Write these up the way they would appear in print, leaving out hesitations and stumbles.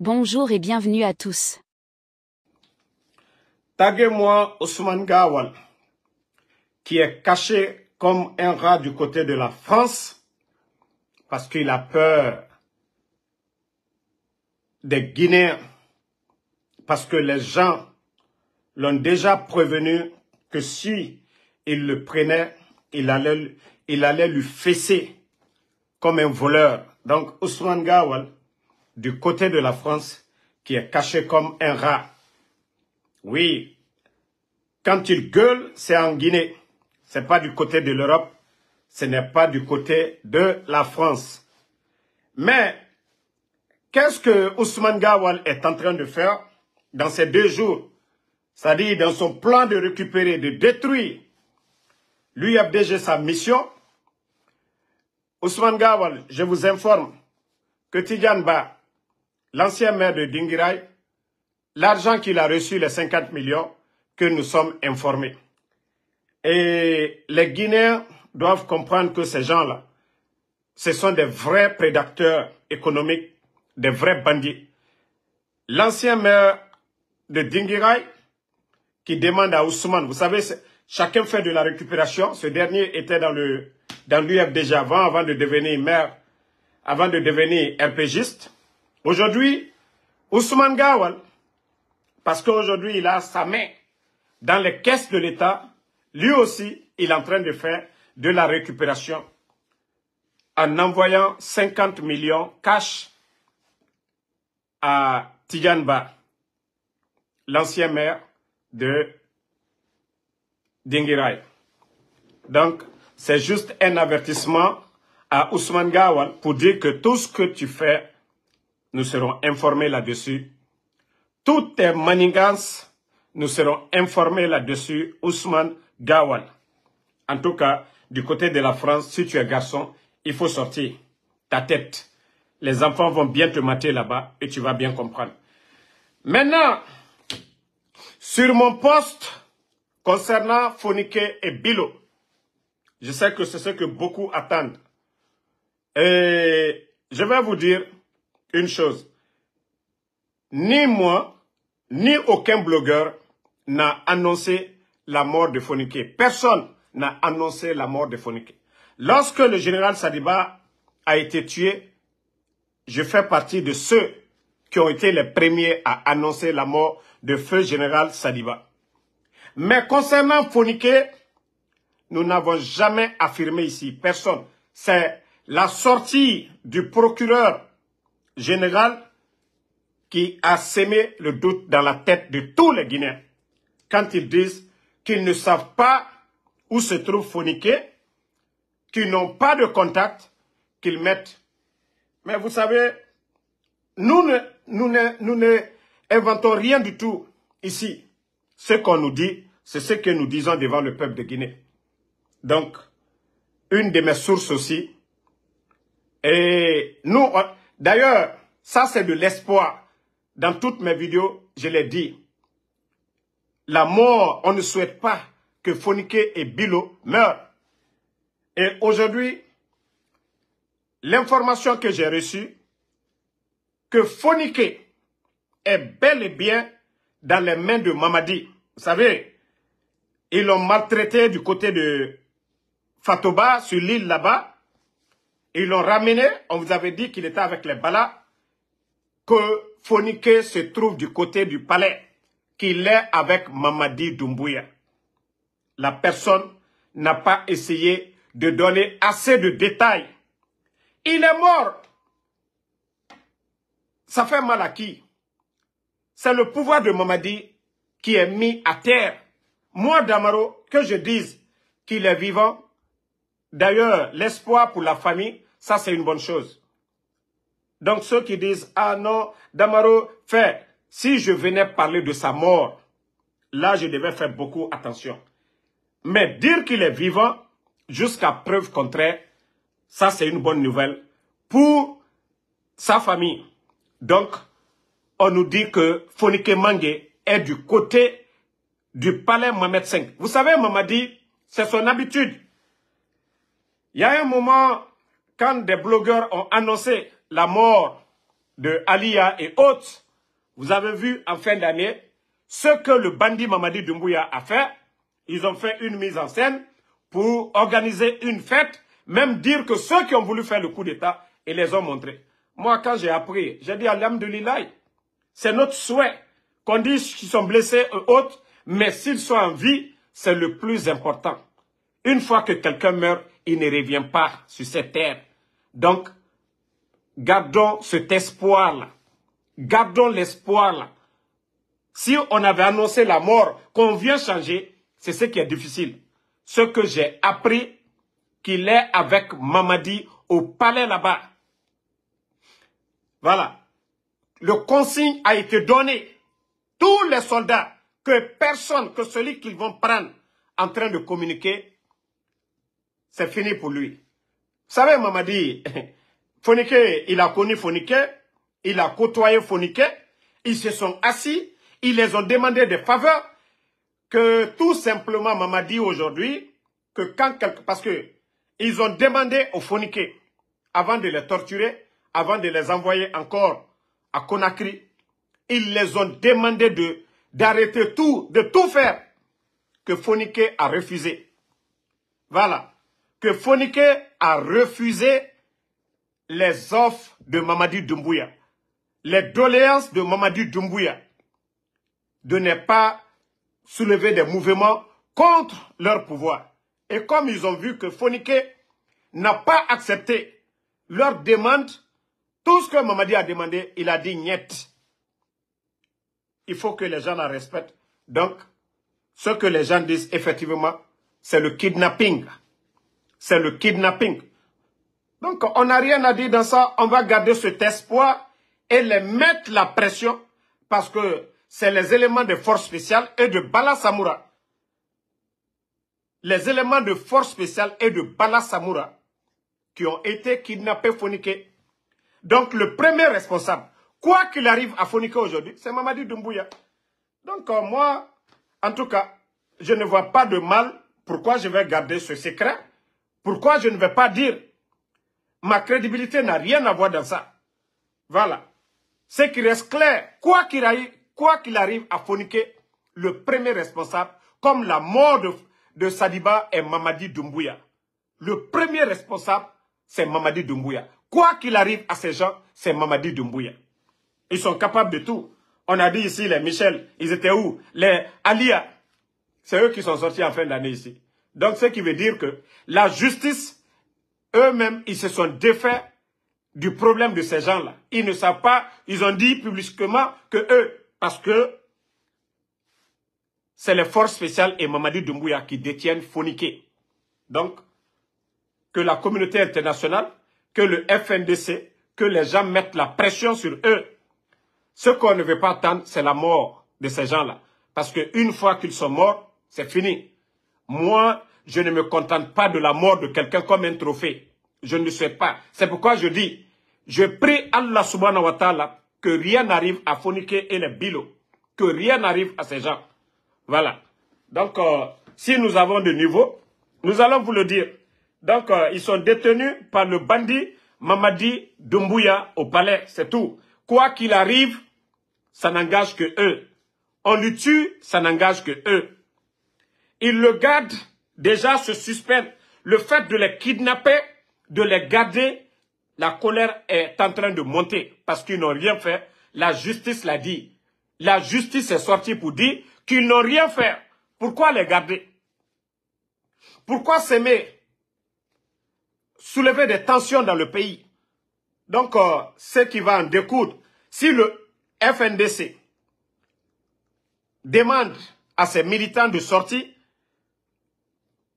Bonjour et bienvenue à tous. Taguez-moi Ousmane Gawal, qui est caché comme un rat du côté de la France, parce qu'il a peur des Guinéens, parce que les gens l'ont déjà prévenu que si il le prenait, il allait lui fesser comme un voleur. Donc Ousmane Gawal, du côté de la France, qui est caché comme un rat. Oui, quand il gueule, c'est en Guinée. Ce n'est pas du côté de l'Europe, ce n'est pas du côté de la France. Mais qu'est-ce que Ousmane Gawal est en train de faire dans ces 2 jours? C'est-à-dire dans son plan de récupérer, de détruire l'UFDG, sa mission. Ousmane Gawal, je vous informe que Tidjane Ba, l'ancien maire de Dinguiraye, l'argent qu'il a reçu, les 50 millions, que nous sommes informés. Et les Guinéens doivent comprendre que ces gens-là, ce sont des vrais prédateurs économiques, des vrais bandits. L'ancien maire de Dinguiraye qui demande à Ousmane, vous savez, chacun fait de la récupération. Ce dernier était dans l'UFDG avant de devenir maire, avant de devenir RPGiste. Aujourd'hui, Ousmane Gawal, parce qu'aujourd'hui il a sa main dans les caisses de l'État, lui aussi, il est en train de faire de la récupération en envoyant 50 millions cash à Tidjane Ba, l'ancien maire de Dinguiraye. Donc, c'est juste un avertissement à Ousmane Gawal pour dire que tout ce que tu fais, nous serons informés là-dessus. Toutes tes manigances, nous serons informés là-dessus, Ousmane Gawal. En tout cas, du côté de la France, si tu es garçon, il faut sortir ta tête. Les enfants vont bien te mater là-bas et tu vas bien comprendre. Maintenant, sur mon poste concernant Fonike et Bilo, je sais que c'est ce que beaucoup attendent. Et je vais vous dire une chose. Ni moi, ni aucun blogueur n'a annoncé la mort de Fonike. Personne n'a annoncé la mort de Fonike. Lorsque le général Sadiba a été tué, je fais partie de ceux qui ont été les premiers à annoncer la mort de feu général Sadiba. Mais concernant Fonike, nous n'avons jamais affirmé ici, personne. C'est la sortie du procureur général qui a sémé le doute dans la tête de tous les Guinéens. Quand ils disent qu'ils ne savent pas où se trouve Fonike, qu'ils n'ont pas de contact, qu'ils mettent. Mais vous savez, nous ne inventons rien du tout ici. Ce qu'on nous dit, c'est ce que nous disons devant le peuple de Guinée. Donc, une de mes sources aussi. Et nous, d'ailleurs, ça c'est de l'espoir. Dans toutes mes vidéos, je l'ai dit. La mort, on ne souhaite pas que Fonike et Bilo meurent. Et aujourd'hui, l'information que j'ai reçue, que Fonike est bel et bien dans les mains de Mamadi. Vous savez, ils l'ont maltraité du côté de Fatoba, sur l'île là-bas. Ils l'ont ramené, on vous avait dit qu'il était avec les Balas, que Fonike se trouve du côté du palais, qu'il est avec Mamadi Doumbouya. La personne n'a pas essayé de donner assez de détails. Il est mort. Ça fait mal à qui? C'est le pouvoir de Mamadi qui est mis à terre. Moi, Damaro, que je dise qu'il est vivant, d'ailleurs, l'espoir pour la famille, ça c'est une bonne chose. Donc ceux qui disent, ah non, Damaro fait, si je venais parler de sa mort, là je devais faire beaucoup attention. Mais dire qu'il est vivant, jusqu'à preuve contraire, ça c'est une bonne nouvelle pour sa famille. Donc, on nous dit que Fonike Mengue est du côté du palais Mohamed V. Vous savez, Mamadi, c'est son habitude. Il y a un moment, quand des blogueurs ont annoncé la mort de Alia et autres, vous avez vu en fin d'année ce que le bandit Mamadi Doumbouya a fait. Ils ont fait une mise en scène pour organiser une fête, même dire que ceux qui ont voulu faire le coup d'État, ils les ont montrés. Moi, quand j'ai appris, j'ai dit alhamdoulilah, c'est notre souhait qu'on dise qu'ils sont blessés et autres, mais s'ils sont en vie, c'est le plus important. Une fois que quelqu'un meurt, il ne revient pas sur cette terre. Donc, gardons cet espoir-là. Gardons l'espoir-là. Si on avait annoncé la mort, qu'on vient changer, c'est ce qui est difficile. Ce que j'ai appris, qu'il est avec Mamadi au palais là-bas. Voilà. Le consigne a été donné. Tous les soldats, que personne, que celui qu'ils vont prendre en train de communiquer, c'est fini pour lui. Vous savez, Mamadi, Fonike, il a connu Fonike, il a côtoyé Fonike, ils se sont assis, ils les ont demandé des faveurs, que tout simplement Mamadi aujourd'hui, que quand quelqu'un, parce que ils ont demandé aux Fonike, avant de les torturer, avant de les envoyer encore à Conakry, ils les ont demandé d'arrêter tout, de tout faire, que Fonike a refusé. Voilà. Que Fonike a refusé les offres de Mamadi Doumbouya, les doléances de Mamadi Doumbouya, de ne pas soulever des mouvements contre leur pouvoir. Et comme ils ont vu que Fonike n'a pas accepté leur demande, tout ce que Mamadi a demandé, il a dit niet. Il faut que les gens la respectent. Donc, ce que les gens disent, effectivement, c'est le kidnapping. C'est le kidnapping. Donc, on n'a rien à dire dans ça. On va garder cet espoir et les mettre la pression parce que c'est les éléments de force spéciale et de Bala Samoura. Les éléments de force spéciale et de Bala Samoura qui ont été kidnappés Fonike. Donc, le premier responsable, quoi qu'il arrive à Fonike aujourd'hui, c'est Mamadi Doumbouya. Donc, moi, en tout cas, je ne vois pas de mal. Pourquoi je vais garder ce secret? Pourquoi je ne vais pas dire? Ma crédibilité n'a rien à voir dans ça. Voilà. Ce qui reste clair, quoi qu'il arrive à Fonike, le premier responsable, comme la mort de Sadiba et Mamadi Doumbouya. Le premier responsable, c'est Mamadi Doumbouya. Quoi qu'il arrive à ces gens, c'est Mamadi Doumbouya. Ils sont capables de tout. On a dit ici, les Michel, ils étaient où? Les Alia, c'est eux qui sont sortis en fin d'année ici. Donc, ce qui veut dire que la justice, eux-mêmes, ils se sont défaits du problème de ces gens-là. Ils ne savent pas, ils ont dit publiquement que eux, parce que c'est les forces spéciales et Mamadi Doumbouya qui détiennent Fonike. Donc, que la communauté internationale, que le FNDC, que les gens mettent la pression sur eux. Ce qu'on ne veut pas attendre, c'est la mort de ces gens-là. Parce qu'une fois qu'ils sont morts, c'est fini. Moi, je ne me contente pas de la mort de quelqu'un comme un trophée. Je ne sais pas. C'est pourquoi je dis, je prie Allah subhanahu wa ta'ala que rien n'arrive à Fonike et les Bilo. Que rien n'arrive à ces gens. Voilà. Donc, si nous avons de niveau, nous allons vous le dire. Donc, ils sont détenus par le bandit Mamadi Doumbouya au palais, c'est tout. Quoi qu'il arrive, ça n'engage que eux. On le tue, ça n'engage que eux. Ils le gardent, déjà ce suspect. Le fait de les kidnapper, de les garder, la colère est en train de monter parce qu'ils n'ont rien fait. La justice l'a dit. La justice est sortie pour dire qu'ils n'ont rien fait. Pourquoi les garder? Pourquoi s'aimer? Soulever des tensions dans le pays. Donc, ce qui va en découdre, si le FNDC demande à ses militants de sortir,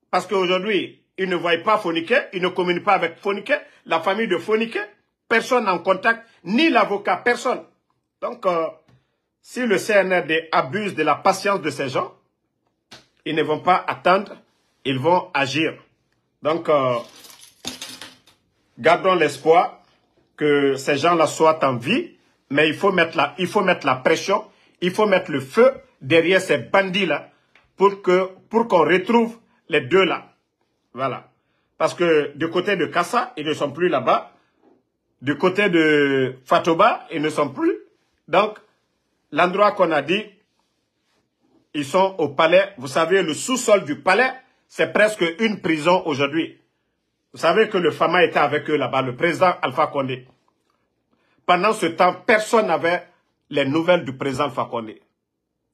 parce qu'aujourd'hui, ils ne voient pas Fonike, ils ne communiquent pas avec Fonike, la famille de Fonike, personne en contact, ni l'avocat, personne. Donc, si le CNRD abuse de la patience de ces gens, ils ne vont pas attendre, ils vont agir. Donc, gardons l'espoir que ces gens-là soient en vie, mais il faut mettre la pression, il faut mettre le feu derrière ces bandits-là pour qu'on retrouve les deux là. Voilà. Parce que du côté de Kassa, ils ne sont plus là-bas. du côté de Fatoba, ils ne sont plus. Donc, l'endroit qu'on a dit, ils sont au palais. Vous savez, le sous-sol du palais, c'est presque une prison aujourd'hui. Vous savez que le Fama était avec eux là-bas, le président Alpha Condé. Pendant ce temps, personne n'avait les nouvelles du président Alpha Condé.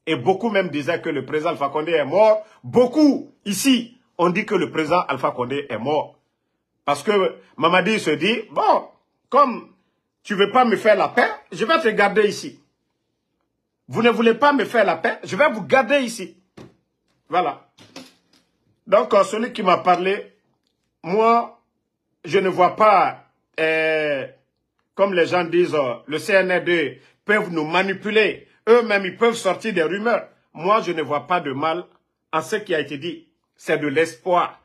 Et beaucoup même disaient que le président Alpha Condé est mort. Beaucoup, ici, on dit que le président Alpha Condé est mort. Parce que Mamadi se dit, bon, comme tu ne veux pas me faire la paix, je vais te garder ici. Vous ne voulez pas me faire la paix, je vais vous garder ici. Voilà. Donc, celui qui m'a parlé, moi, je ne vois pas, comme les gens disent, le CNRD peuvent nous manipuler. Eux-mêmes, ils peuvent sortir des rumeurs. Moi, je ne vois pas de mal en ce qui a été dit. C'est de l'espoir.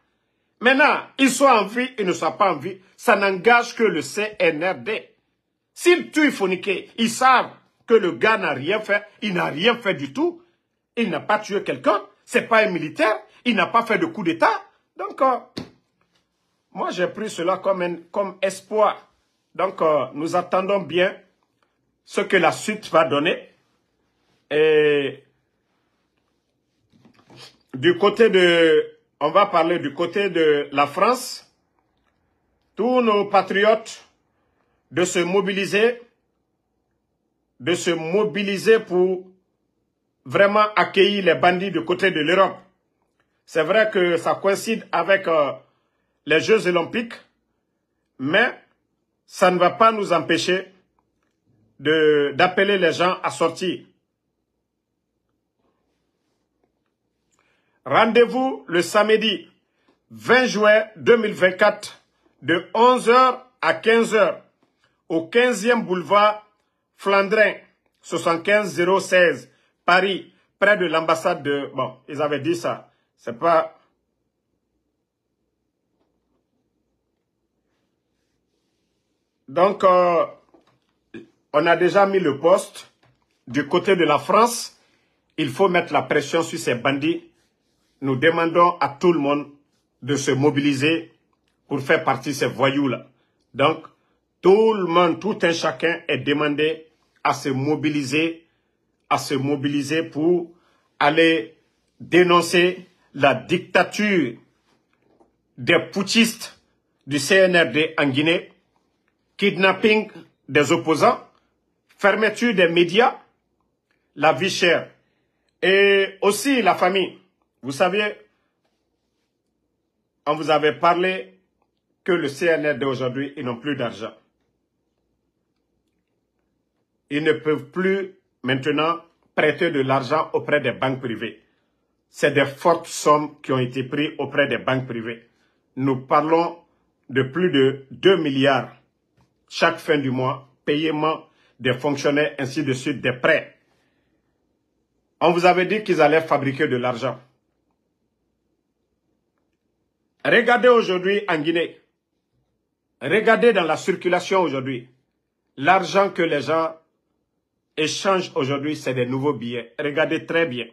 Maintenant, ils soient en vie, ils ne soient pas en vie, ça n'engage que le CNRD. S'ils tuent Fonike, ils savent que le gars n'a rien fait, il n'a rien fait du tout. Il n'a pas tué quelqu'un, c'est pas un militaire, il n'a pas fait de coup d'État. Donc, moi j'ai pris cela comme espoir. Donc, nous attendons bien ce que la suite va donner. Et du côté de... On va parler du côté de la France. Tous nos patriotes de se mobiliser pour vraiment accueillir les bandits du côté de l'Europe. C'est vrai que ça coïncide avec les Jeux Olympiques, mais ça ne va pas nous empêcher d'appeler les gens à sortir. Rendez-vous le samedi 20 juin 2024 de 11 h à 15 h au 15e boulevard Flandrin, 75 016, Paris, près de l'ambassade de... Bon, ils avaient dit ça. C'est pas... Donc, on a déjà mis le poste du côté de la France. Il faut mettre la pression sur ces bandits. Nous demandons à tout le monde de se mobiliser pour faire partie de ces voyous-là. Donc, tout le monde, tout un chacun est demandé à se mobiliser pour aller dénoncer la dictature des putschistes du CNRD en Guinée, kidnapping des opposants, fermeture des médias, la vie chère et aussi la famille. Vous savez, on vous avait parlé que le CNRD aujourd'hui, ils n'ont plus d'argent. Ils ne peuvent plus maintenant prêter de l'argent auprès des banques privées. C'est des fortes sommes qui ont été prises auprès des banques privées. Nous parlons de plus de 2 milliards chaque fin du mois, paiement des fonctionnaires, ainsi de suite, des prêts. On vous avait dit qu'ils allaient fabriquer de l'argent. Regardez aujourd'hui en Guinée. Regardez dans la circulation aujourd'hui. L'argent que les gens échangent aujourd'hui, c'est des nouveaux billets. Regardez très bien.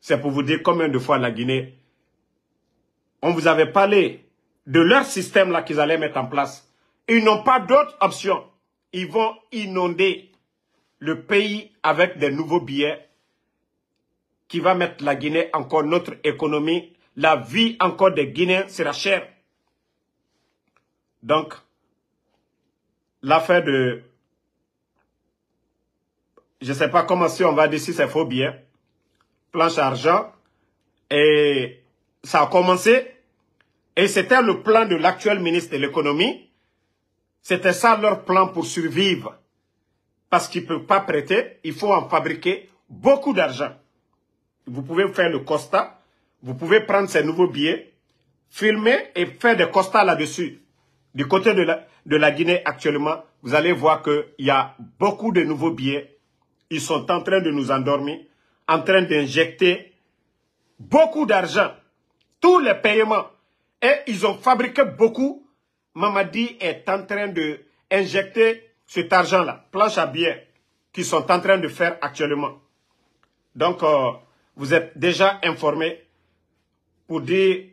C'est pour vous dire combien de fois la Guinée, on vous avait parlé de leur système là qu'ils allaient mettre en place. Ils n'ont pas d'autre option. Ils vont inonder le pays avec des nouveaux billets qui va mettre la Guinée encore notre économie. La vie encore des Guinéens sera chère. Donc, l'affaire de... Je ne sais pas comment si on va dire si c'est faux billets. Planche à argent. Et ça a commencé. Et c'était le plan de l'actuel ministre de l'économie. C'était ça leur plan pour survivre. Parce qu'ils ne peuvent pas prêter. Il faut en fabriquer beaucoup d'argent. Vous pouvez faire le constat. Vous pouvez prendre ces nouveaux billets, filmer et faire des constats là-dessus. Du côté de la Guinée actuellement, vous allez voir qu'il y a beaucoup de nouveaux billets. Ils sont en train de nous endormir, en train d'injecter beaucoup d'argent. Tous les paiements. Et ils ont fabriqué beaucoup. Mamadi est en train d'injecter cet argent-là, planche à billets, qu'ils sont en train de faire actuellement. Donc, vous êtes déjà informés pour dire...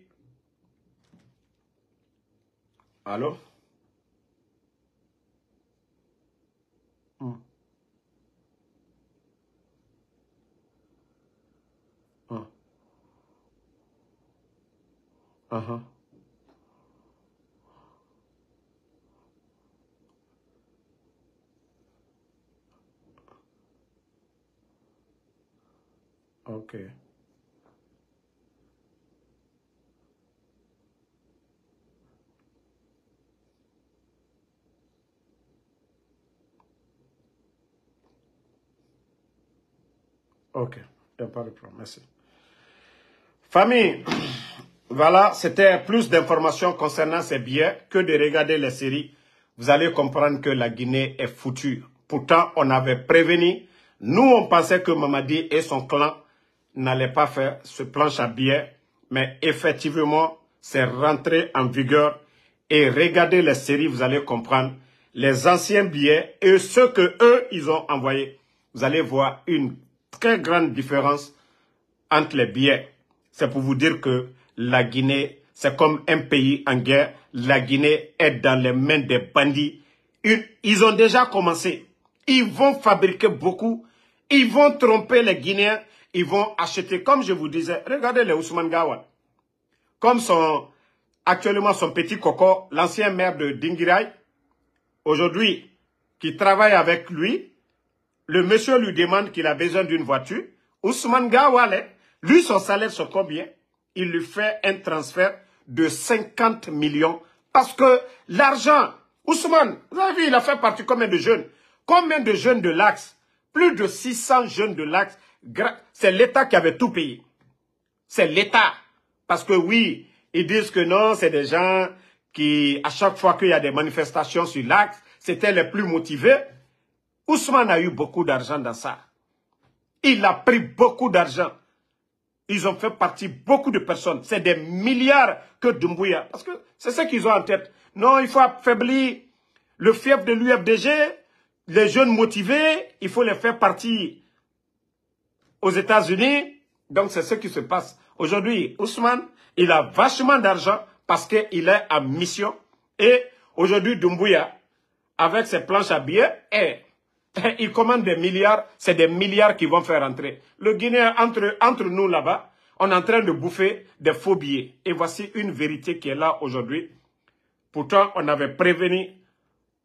Allô? Uh-huh. Ok. Ok, il n'y a pas de problème, merci. Famille, voilà, c'était plus d'informations concernant ces billets que de regarder les séries. Vous allez comprendre que la Guinée est foutue. Pourtant, on avait prévenu. Nous, on pensait que Mamadi et son clan n'allaient pas faire ce planche à billets. Mais effectivement, c'est rentré en vigueur. Et regardez les séries, vous allez comprendre. Les anciens billets et ceux que eux, ils ont envoyés. Vous allez voir une très grande différence entre les billets. C'est pour vous dire que la Guinée, c'est comme un pays en guerre. La Guinée est dans les mains des bandits. Ils ont déjà commencé. Ils vont fabriquer beaucoup. Ils vont tromper les Guinéens. Ils vont acheter, comme je vous disais, regardez les Ousmane Gawal. Comme actuellement son petit coco, l'ancien maire de Dingirai, aujourd'hui, qui travaille avec lui, le monsieur lui demande qu'il a besoin d'une voiture. Ousmane Gawale, lui, son salaire, c'est combien? Il lui fait un transfert de 50 millions. Parce que l'argent, Ousmane, vous avez vu, il a fait partie combien de jeunes? Combien de jeunes de l'Axe? Plus de 600 jeunes de l'Axe. C'est l'État qui avait tout payé. C'est l'État. Parce que oui, ils disent que non, c'est des gens qui, à chaque fois qu'il y a des manifestations sur l'Axe, c'était les plus motivés. Ousmane a eu beaucoup d'argent dans ça. Il a pris beaucoup d'argent. Ils ont fait partie beaucoup de personnes. C'est des milliards que Doumbouya. Parce que c'est ce qu'ils ont en tête. Non, il faut affaiblir le fief de l'UFDG, les jeunes motivés, il faut les faire partir aux États-Unis. Donc c'est ce qui se passe. Aujourd'hui, Ousmane, il a vachement d'argent parce qu'il est en mission. Et aujourd'hui, Doumbouya, avec ses planches à billets, il commande des milliards, c'est des milliards qui vont faire entrer. Le Guinéen, entre nous là-bas, on est en train de bouffer des faux billets. Et voici une vérité qui est là aujourd'hui. Pourtant, on avait prévenu,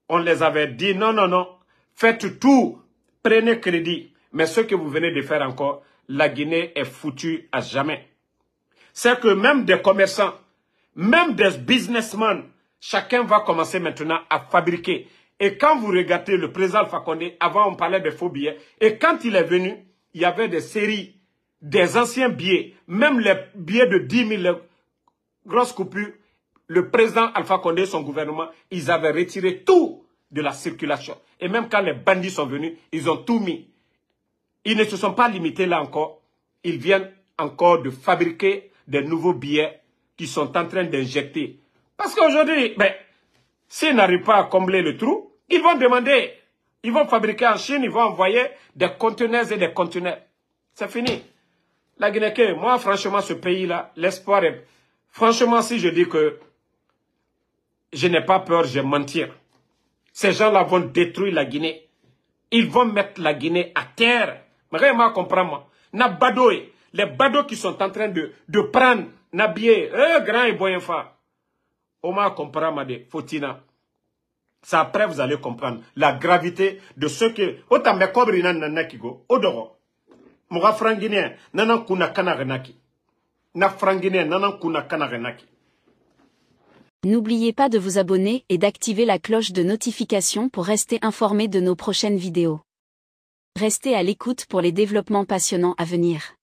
on les avait dit, non, non, non, faites tout, prenez crédit. Mais ce que vous venez de faire encore, la Guinée est foutue à jamais. C'est que même des commerçants, même des businessmen, chacun va commencer maintenant à fabriquer. Et quand vous regardez le président Alpha Condé, avant on parlait des faux billets, et quand il est venu, il y avait des séries, des anciens billets, même les billets de 10 000, les grosses coupures, le président Alpha Condé, son gouvernement, ils avaient retiré tout de la circulation. Et même quand les bandits sont venus, ils ont tout mis. Ils ne se sont pas limités là encore. Ils viennent encore de fabriquer des nouveaux billets qui sont en train d'injecter. Parce qu'aujourd'hui, s'ils n'arrivent pas à combler le trou, ils vont demander, ils vont fabriquer en Chine, ils vont envoyer des conteneurs et des conteneurs. C'est fini. La Guinée, moi franchement, ce pays-là, l'espoir est... Franchement, si je dis que je n'ai pas peur, je vais mentir. Ces gens-là vont détruire la Guinée. Ils vont mettre la Guinée à terre. Mais vraiment, comprends-moi. Les badauds qui sont en train de prendre Nabié, grand et boyenfa. Oma comprend, Made, Fotina. Ça après, vous allez comprendre la gravité de ce que... Autant me kobri nan nanakigo, odoro. Moga franguinéen, nanan kuna kanarenaki. Na franguinéen, nanan kuna kanarenaki. N'oubliez pas de vous abonner et d'activer la cloche de notification pour rester informé de nos prochaines vidéos. Restez à l'écoute pour les développements passionnants à venir.